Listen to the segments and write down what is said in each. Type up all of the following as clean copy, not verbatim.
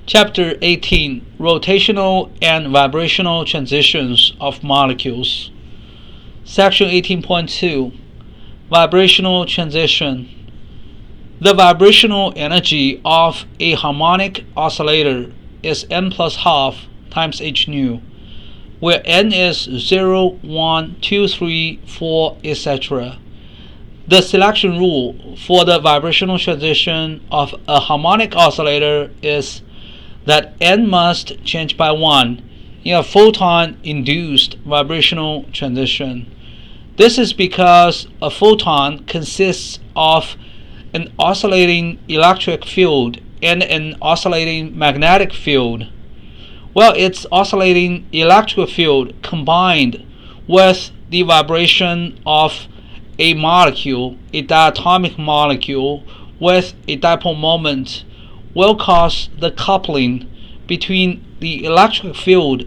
Chapter 18: Rotational and Vibrational Transitions of Molecules. Section 18.2: Vibrational Transition. The vibrational energy of a harmonic oscillator is n plus half times h nu, where n is 0, 1, 2, 3, 4, etc. The selection rule for the vibrational transition of a harmonic oscillator is that n must change by 1 in a photon-induced vibrational transition. This is because a photon consists of an oscillating electric field and an oscillating magnetic field. Well, its oscillating electric field combined with the vibration of a molecule, a diatomic molecule with a dipole moment, will cause the coupling between the electric field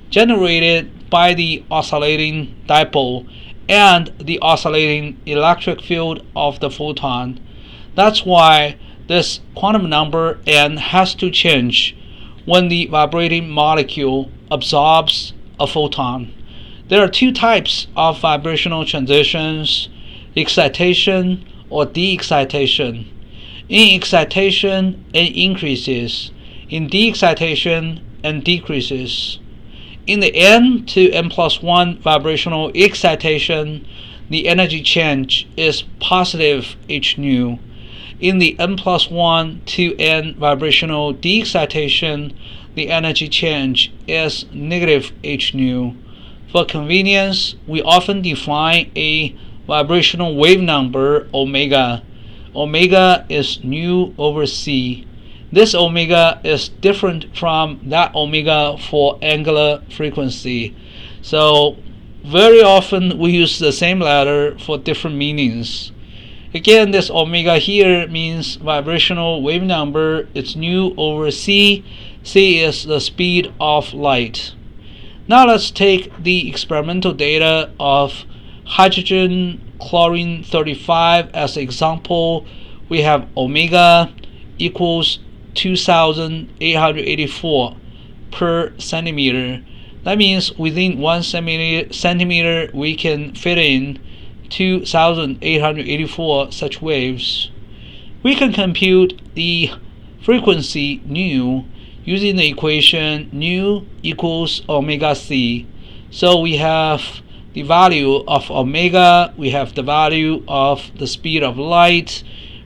generated by the oscillating dipole and the oscillating electric field of the photon. That's why this quantum number n has to change when the vibrating molecule absorbs a photon. There are two types of vibrational transitions: excitation or de-excitation. In excitation, n increases. In de-excitation, n decreases. In the n to n plus 1 vibrational excitation, the energy change is positive h nu. In the n plus 1 to n vibrational de-excitation, the energy change is negative h nu. For convenience, we often define a vibrational wave number omega. Omega is nu over c. This omega is different from that omega for angular frequency. So very often we use the same letter for different meanings. Again, this omega here means vibrational wave number. It's nu over c. C is the speed of light. Now let's take the experimental data of hydrogen chlorine 35 as an example. We have omega equals 2884 per centimeter. That means within 1 centimeter we can fit in 2884 such waves. We can compute the frequency nu using the equation nu equals omega c. So we have the value of omega, we have the value of the speed of light.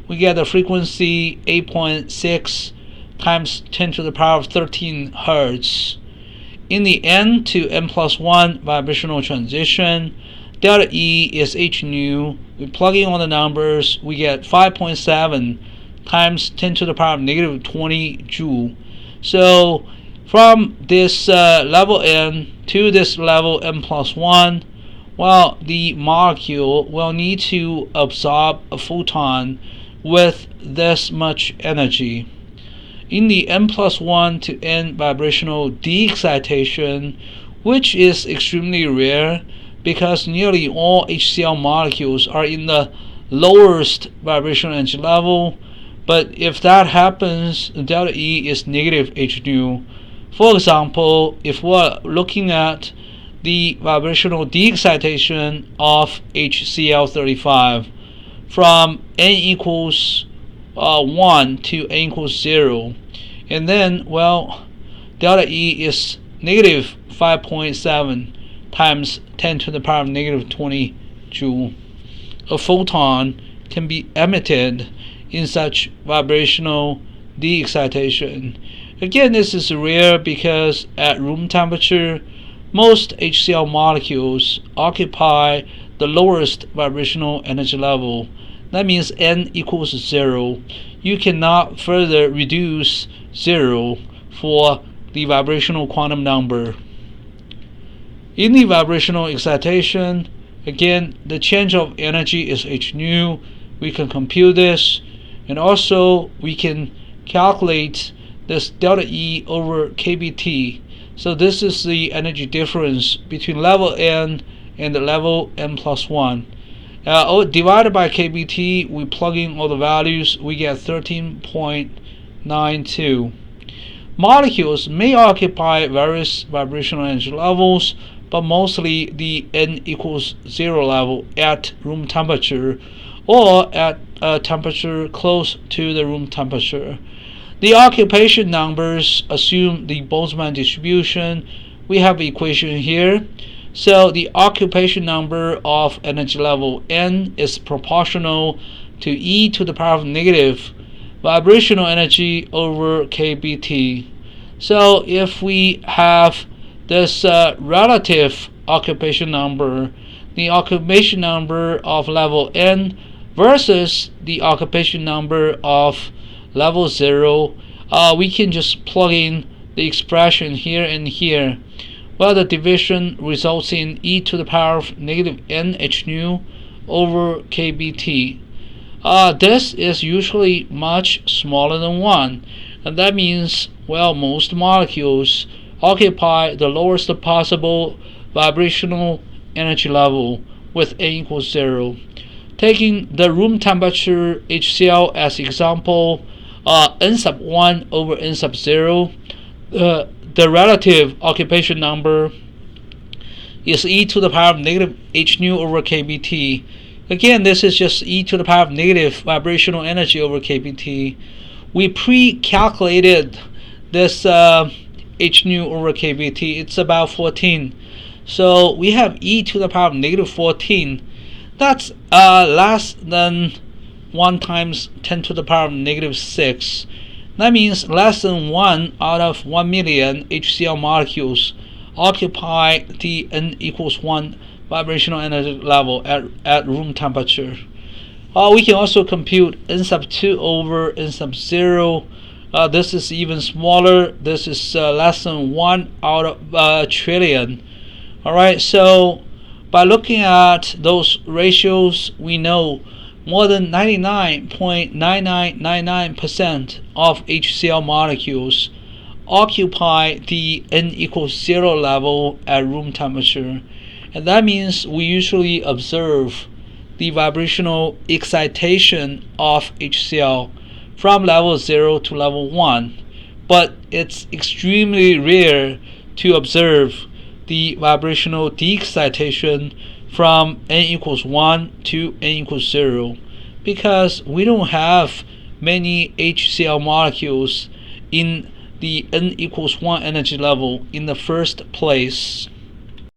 We get the frequency 8.6 times 10 to the power of 13 hertz. In the n to n plus 1 vibrational transition, delta E is h nu. We plug in all the numbers, we get 5.7 times 10 to the power of negative 20 joule. So from this level n to this level n plus 1, well, the molecule will need to absorb a photon with this much energy. In the n plus 1 to n vibrational de-excitation, which is extremely rare because nearly all HCl molecules are in the lowest vibrational energy level, but if that happens, delta E is negative h nu. For example, if we're looking at the vibrational de-excitation of HCl35 from n equals 1 to n equals 0, and then, well, delta E is negative 5.7 times 10 to the power of negative 20 joule. A photon can be emitted in such vibrational de-excitation. Again, this is rare because at room temperature, most HCl molecules occupy the lowest vibrational energy level. That means n equals 0. You cannot further reduce 0 for the vibrational quantum number. In the vibrational excitation, again, the change of energy is h nu. We can compute this, and also we can calculate this delta E over kBT. So this is the energy difference between level n and the level n plus 1. Divided by kBT, we plug in all the values, we get 13.92. Molecules may occupy various vibrational energy levels, but mostly the N equals 0 level at room temperature or at a temperature close to the room temperature. The occupation numbers assume the Boltzmann distribution. We have the equation here. So the occupation number of energy level N is proportional to e to the power of negative vibrational energy over kBT. So if we have this relative occupation number, the occupation number of level N versus the occupation number of level 0, we can just plug in the expression here and here. Well, the division results in e to the power of negative n h nu over kBT. This is usually much smaller than 1, and that means, well, most molecules occupy the lowest possible vibrational energy level with n equals 0. Taking the room temperature HCl as example, n sub 1 over n sub 0, the relative occupation number is e to the power of negative h nu over kBT. Again, this is just e to the power of negative vibrational energy over kBT. We pre-calculated this h nu over kBT. It's about 14. So we have e to the power of negative 14. That's less than 1 times 10 to the power of negative 6. That means less than 1 out of 1 million HCl molecules occupy the n equals 1 vibrational energy level at room temperature. We can also compute n sub 2 over n sub 0. This is even smaller. This is less than 1 out of a trillion. Alright, so by looking at those ratios, we know more than 99.9999% of HCl molecules occupy the n equals 0 level at room temperature. And that means we usually observe the vibrational excitation of HCl from level 0 to level 1. But it's extremely rare to observe the vibrational de-excitation from n equals 1 to n equals 0 because we don't have many HCl molecules in the n equals 1 energy level in the first place.